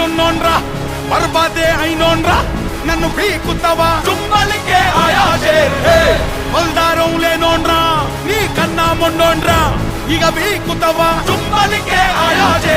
నేనున్నోన్రా బర్బాదే అయినోన్రా నన్ను పీకుతావా చుమ్మలికే ఆయాజే బల్దారం లేనోన్రా నీ కన్నా మొన్నోన్రా ఇక పీకుతావా చుమ్మలికే ఆయాజే